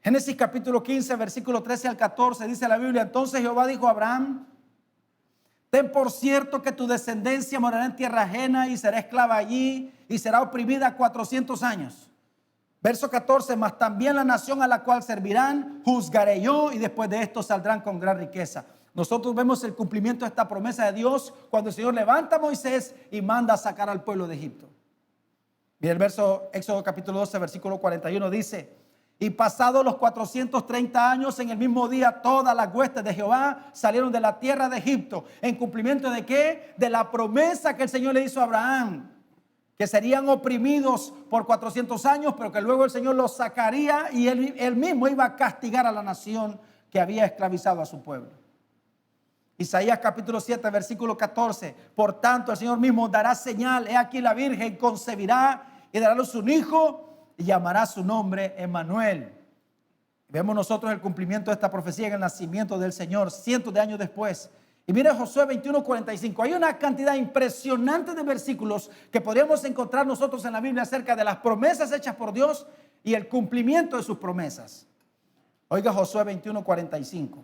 Génesis capítulo 15, versículo 13 al 14, dice la Biblia: entonces Jehová dijo a Abraham: ten por cierto que tu descendencia morará en tierra ajena y será esclava allí y será oprimida 400 años. Verso 14: mas también la nación a la cual servirán juzgaré yo, y después de esto saldrán con gran riqueza. Nosotros vemos el cumplimiento de esta promesa de Dios cuando el Señor levanta a Moisés y manda a sacar al pueblo de Egipto. Mira el verso, Éxodo capítulo 12, versículo 41 dice: y pasados los 430 años, en el mismo día, todas las huestes de Jehová salieron de la tierra de Egipto. ¿En cumplimiento de qué? De la promesa que el Señor le hizo a Abraham, que serían oprimidos por 400 años, pero que luego el Señor los sacaría y él mismo iba a castigar a la nación que había esclavizado a su pueblo. Isaías capítulo 7, versículo 14: por tanto el Señor mismo dará señal, he aquí la virgen concebirá y dará a luz un hijo y llamará su nombre Emmanuel. Vemos nosotros el cumplimiento de esta profecía en el nacimiento del Señor cientos de años después. Y mire Josué 21, 45. Hay una cantidad impresionante de versículos que podríamos encontrar nosotros en la Biblia acerca de las promesas hechas por Dios y el cumplimiento de sus promesas. Oiga Josué 21, 45.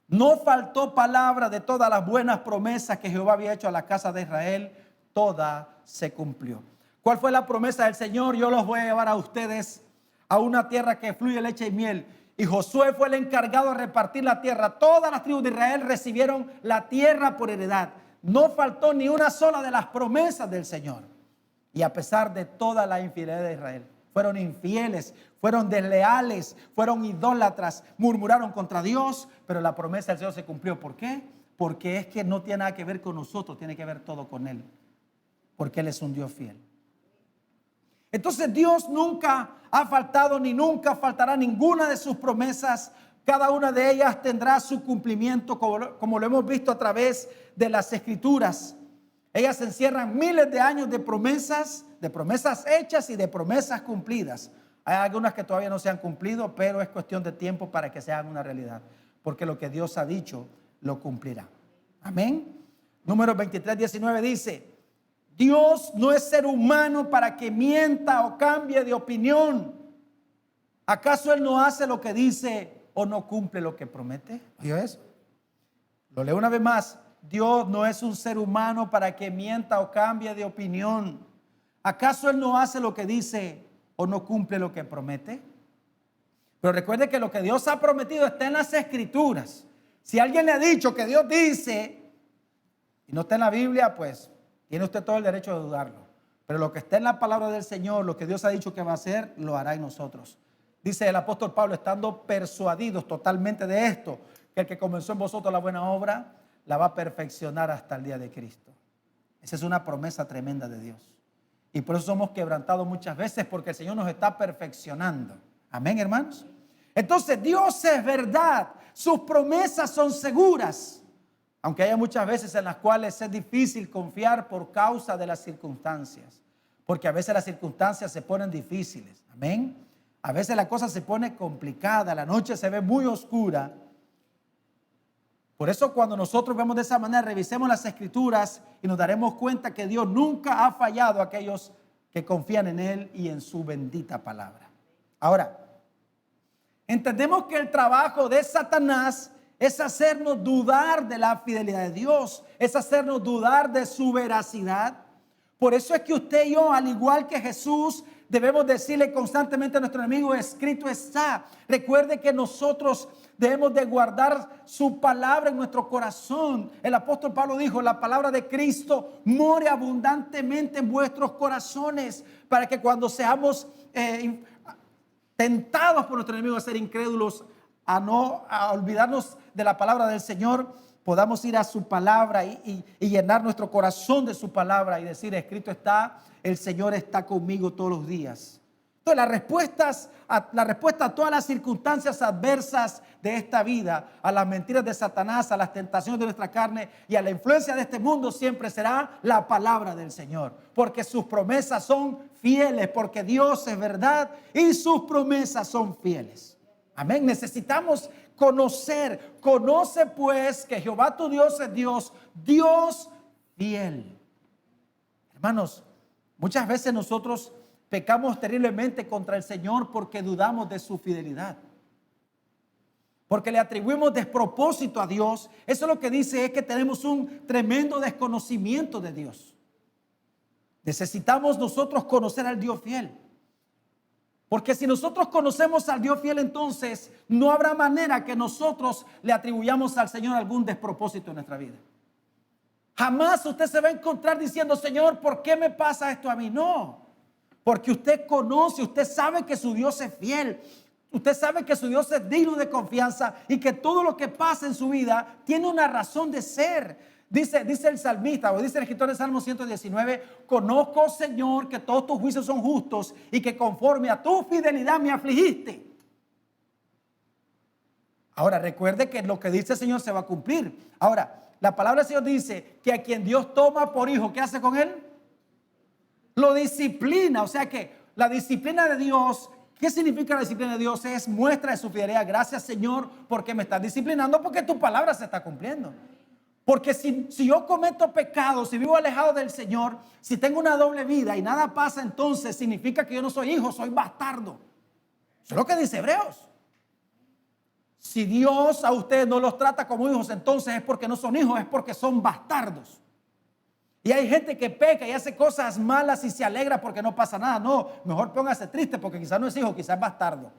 No faltó palabra de todas las buenas promesas que Jehová había hecho a la casa de Israel, toda se cumplió. ¿Cuál fue la promesa del Señor? Yo los voy a llevar a ustedes a una tierra que fluye leche y miel. Y Josué fue el encargado de repartir la tierra. Todas las tribus de Israel recibieron la tierra por heredad. No faltó ni una sola de las promesas del Señor. Y a pesar de toda la infidelidad de Israel, fueron infieles, fueron desleales, fueron idólatras, murmuraron contra Dios, pero la promesa del Señor se cumplió. ¿Por qué? Porque es que no tiene nada que ver con nosotros, tiene que ver todo con Él. Porque Él es un Dios fiel. Entonces Dios nunca ha faltado ni nunca faltará ninguna de sus promesas. Cada una de ellas tendrá su cumplimiento, como lo hemos visto a través de las Escrituras. Ellas encierran miles de años de promesas hechas y de promesas cumplidas. Hay algunas que todavía no se han cumplido, pero es cuestión de tiempo para que sean una realidad, porque lo que Dios ha dicho lo cumplirá. Amén. Números 23, 19 dice: Dios no es ser humano para que mienta o cambie de opinión. ¿Acaso Él no hace lo que dice o no cumple lo que promete? ¿Oyó eso? Lo leo una vez más. Dios no es un ser humano para que mienta o cambie de opinión. ¿Acaso Él no hace lo que dice o no cumple lo que promete? Pero recuerde que lo que Dios ha prometido está en las Escrituras. Si alguien le ha dicho que Dios dice y no está en la Biblia, pues tiene usted todo el derecho de dudarlo. Pero lo que está en la palabra del Señor, lo que Dios ha dicho que va a hacer, lo hará en nosotros. Dice el apóstol Pablo: estando persuadidos totalmente de esto, que el que comenzó en vosotros la buena obra, la va a perfeccionar hasta el día de Cristo. Esa es una promesa tremenda de Dios. Y por eso somos quebrantados muchas veces, porque el Señor nos está perfeccionando. Amén, hermanos. Entonces Dios es verdad. Sus promesas son seguras. Aunque haya muchas veces en las cuales es difícil confiar por causa de las circunstancias. Porque a veces las circunstancias se ponen difíciles. Amén. A veces la cosa se pone complicada. La noche se ve muy oscura. Por eso cuando nosotros vemos de esa manera, revisemos las Escrituras y nos daremos cuenta que Dios nunca ha fallado a aquellos que confían en Él y en su bendita palabra. Ahora, entendemos que el trabajo de Satanás es hacernos dudar de la fidelidad de Dios, es hacernos dudar de su veracidad. Por eso es que usted y yo, al igual que Jesús, debemos decirle constantemente a nuestro enemigo: escrito está. Recuerde que nosotros debemos de guardar su palabra en nuestro corazón. El apóstol Pablo dijo: la palabra de Cristo more abundantemente en vuestros corazones, para que cuando seamos tentados por nuestro enemigo a ser incrédulos, a olvidarnos de la palabra del Señor, podamos ir a su palabra y llenar nuestro corazón de su palabra y decir: escrito está, el Señor está conmigo todos los días. Entonces la respuesta a todas las circunstancias adversas de esta vida, a las mentiras de Satanás, a las tentaciones de nuestra carne y a la influencia de este mundo, siempre será la palabra del Señor. Porque sus promesas son fieles, porque Dios es verdad y sus promesas son fieles. Amén. Necesitamos conocer. Conoce pues que Jehová tu Dios es Dios, Dios fiel. Hermanos, muchas veces nosotros pecamos terriblemente contra el Señor porque dudamos de su fidelidad. Porque le atribuimos despropósito a Dios. Eso lo que dice es que tenemos un tremendo desconocimiento de Dios. Necesitamos nosotros conocer al Dios fiel. Porque si nosotros conocemos al Dios fiel, entonces no habrá manera que nosotros le atribuyamos al Señor algún despropósito en nuestra vida. Jamás usted se va a encontrar diciendo, Señor, ¿por qué me pasa esto a mí? No, porque usted conoce, usted sabe que su Dios es fiel. Usted sabe que su Dios es digno de confianza y que todo lo que pasa en su vida tiene una razón de ser. Dice el salmista, o dice el escritor de Salmo 119, conozco, Señor, que todos tus juicios son justos y que conforme a tu fidelidad me afligiste. Ahora, recuerde que lo que dice el Señor se va a cumplir. Ahora, la palabra del Señor dice que a quien Dios toma por hijo, ¿qué hace con él? Lo disciplina. O sea que la disciplina de Dios, ¿qué significa la disciplina de Dios? Es muestra de su fidelidad. Gracias, Señor, porque me estás disciplinando, porque tu palabra se está cumpliendo. Porque si yo cometo pecados, si vivo alejado del Señor, si tengo una doble vida y nada pasa, entonces significa que yo no soy hijo, soy bastardo. Eso es lo que dice Hebreos. Si Dios a ustedes no los trata como hijos, entonces es porque no son hijos, es porque son bastardos. Y hay gente que peca y hace cosas malas y se alegra porque no pasa nada. No, mejor póngase triste porque quizás no es hijo, quizás es bastardo.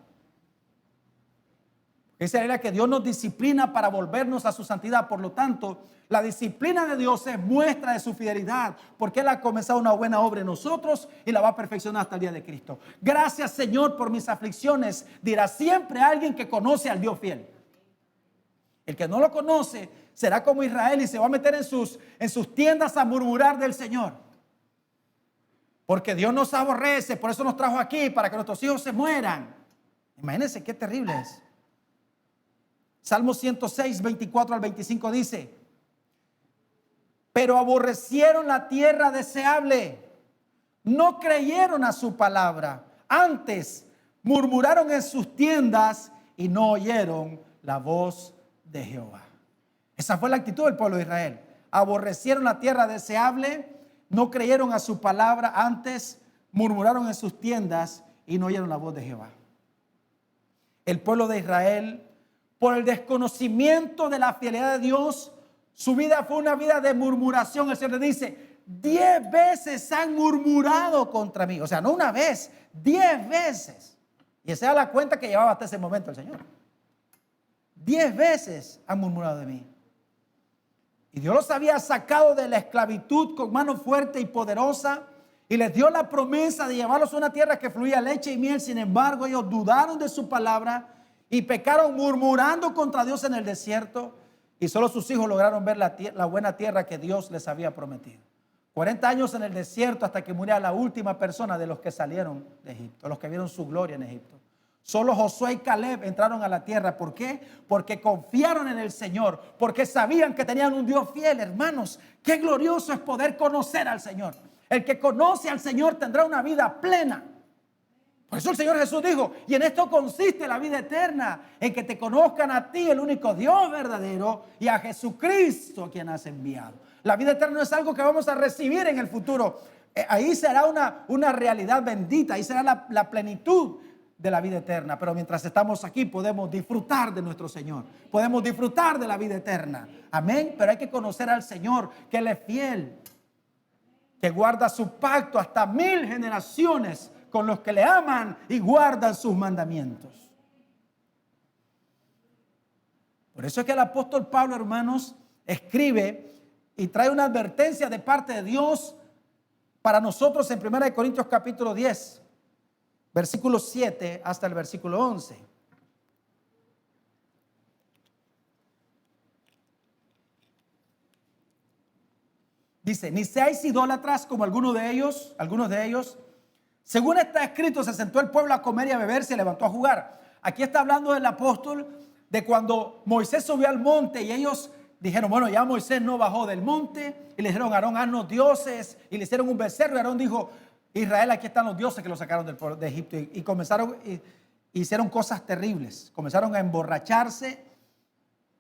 Dice la que Dios nos disciplina para volvernos a su santidad. Por lo tanto, la disciplina de Dios es muestra de su fidelidad, porque Él ha comenzado una buena obra en nosotros y la va a perfeccionar hasta el día de Cristo. Gracias, Señor, por mis aflicciones, dirá siempre alguien que conoce al Dios fiel. El que no lo conoce será como Israel y se va a meter en sus tiendas a murmurar del Señor. Porque Dios nos aborrece, por eso nos trajo aquí, para que nuestros hijos se mueran. Imagínense qué terrible es. Salmo 106, 24 al 25 dice, pero aborrecieron la tierra deseable, no creyeron a su palabra, antes murmuraron en sus tiendas y no oyeron la voz de Jehová. Esa fue la actitud del pueblo de Israel. Aborrecieron la tierra deseable, no creyeron a su palabra, antes murmuraron en sus tiendas y no oyeron la voz de Jehová. El pueblo de Israel, por el desconocimiento de la fidelidad de Dios, su vida fue una vida de murmuración. El Señor le dice, 10 veces han murmurado contra mí. O sea, no una vez, 10 veces. Y esa era la cuenta que llevaba hasta ese momento el Señor. 10 veces han murmurado de mí. Y Dios los había sacado de la esclavitud con mano fuerte y poderosa y les dio la promesa de llevarlos a una tierra que fluía leche y miel. Sin embargo, ellos dudaron de su palabra y pecaron murmurando contra Dios en el desierto, y solo sus hijos lograron ver la buena tierra que Dios les había prometido. 40 años en el desierto hasta que muriera la última persona de los que salieron de Egipto, los que vieron su gloria en Egipto. Solo Josué y Caleb entraron a la tierra. ¿Por qué? Porque confiaron en el Señor, porque sabían que tenían un Dios fiel. Hermanos, qué glorioso es poder conocer al Señor. El que conoce al Señor tendrá una vida plena. Por eso el Señor Jesús dijo, y en esto consiste la vida eterna, en que te conozcan a ti, el único Dios verdadero, y a Jesucristo a quien has enviado. La vida eterna no es algo que vamos a recibir en el futuro. Ahí será una realidad bendita, ahí será la plenitud de la vida eterna. Pero mientras estamos aquí podemos disfrutar de nuestro Señor, podemos disfrutar de la vida eterna. Amén. Pero hay que conocer al Señor, que Él es fiel, que guarda su pacto hasta 1000 generaciones con los que le aman y guardan sus mandamientos. Por eso es que el apóstol Pablo, hermanos, escribe y trae una advertencia de parte de Dios para nosotros en 1 Corintios capítulo 10, versículo 7 hasta el versículo 11. Dice, ni seáis idólatras como algunos de ellos. Según está escrito, se sentó el pueblo a comer y a beber, se levantó a jugar. Aquí está hablando del apóstol de cuando Moisés subió al monte y ellos dijeron, bueno, ya Moisés no bajó del monte. Y le dijeron, Aarón, haznos dioses. Y le hicieron un becerro. Y Aarón dijo, Israel, aquí están los dioses que los sacaron de Egipto. Y comenzaron, hicieron cosas terribles. Comenzaron a emborracharse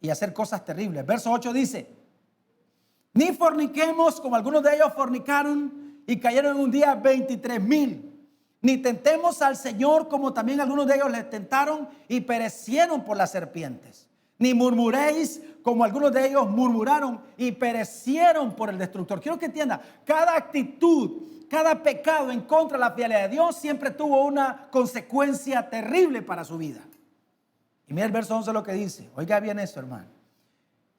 y a hacer cosas terribles. Verso 8 dice, ni forniquemos como algunos de ellos fornicaron y cayeron en un día 23,000. Ni tentemos al Señor como también algunos de ellos le tentaron y perecieron por las serpientes. Ni murmuréis como algunos de ellos murmuraron y perecieron por el destructor. Quiero que entienda, cada actitud, cada pecado en contra de la fidelidad de Dios siempre tuvo una consecuencia terrible para su vida. Y mira el verso 11 lo que dice. Oiga bien eso, hermano.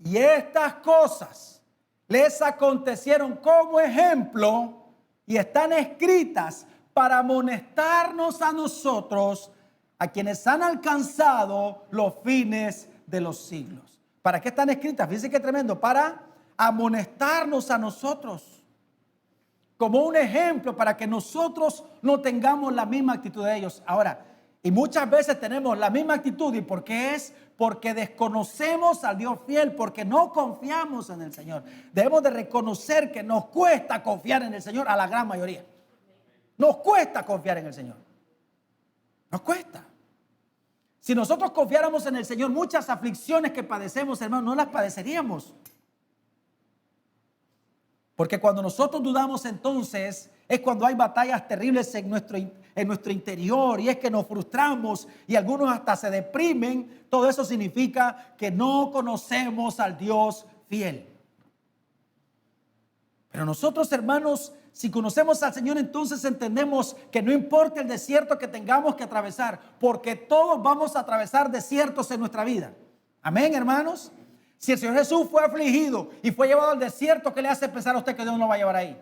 Y estas cosas les acontecieron como ejemplo y están escritas para amonestarnos a nosotros, a quienes han alcanzado los fines de los siglos. ¿Para qué están escritas? Fíjense qué tremendo. Para amonestarnos a nosotros. Como un ejemplo para que nosotros no tengamos la misma actitud de ellos. Ahora, y muchas veces tenemos la misma actitud. ¿Y por qué es? Porque desconocemos al Dios fiel, porque no confiamos en el Señor. Debemos de reconocer que nos cuesta confiar en el Señor a la gran mayoría. Nos cuesta confiar en el Señor. Nos cuesta. Si nosotros confiáramos en el Señor, muchas aflicciones que padecemos, hermano, no las padeceríamos. Porque cuando nosotros dudamos, entonces es cuando hay batallas terribles en nuestro interior, y es que nos frustramos y algunos hasta se deprimen. Todo eso significa que no conocemos al Dios fiel. Pero nosotros, hermanos, si conocemos al Señor, entonces entendemos que no importa el desierto que tengamos que atravesar, porque todos vamos a atravesar desiertos en nuestra vida. Amén, hermanos. Si el Señor Jesús fue afligido y fue llevado al desierto, ¿qué le hace pensar a usted que Dios no lo va a llevar ahí?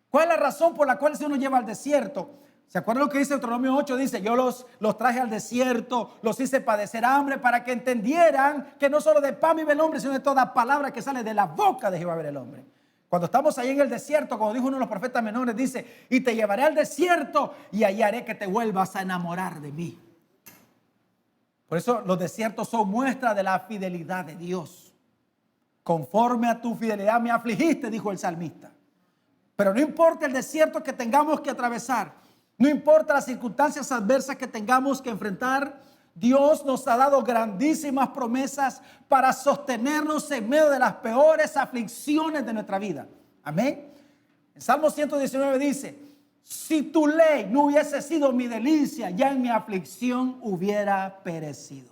¿Cuál es la razón por la cual el Señor nos lleva al desierto? ¿Se acuerdan lo que dice Deuteronomio 8? Dice, yo los traje al desierto, los hice padecer hambre para que entendieran que no solo de pan vive el hombre, sino de toda palabra que sale de la boca de Jehová vive el hombre. Cuando estamos ahí en el desierto, como dijo uno de los profetas menores, dice, y te llevaré al desierto y allí haré que te vuelvas a enamorar de mí. Por eso los desiertos son muestra de la fidelidad de Dios. Conforme a tu fidelidad me afligiste, dijo el salmista. Pero no importa el desierto que tengamos que atravesar, no importa las circunstancias adversas que tengamos que enfrentar, Dios nos ha dado grandísimas promesas para sostenernos en medio de las peores aflicciones de nuestra vida. Amén. En Salmo 119 dice, si tu ley no hubiese sido mi delicia, ya en mi aflicción hubiera perecido.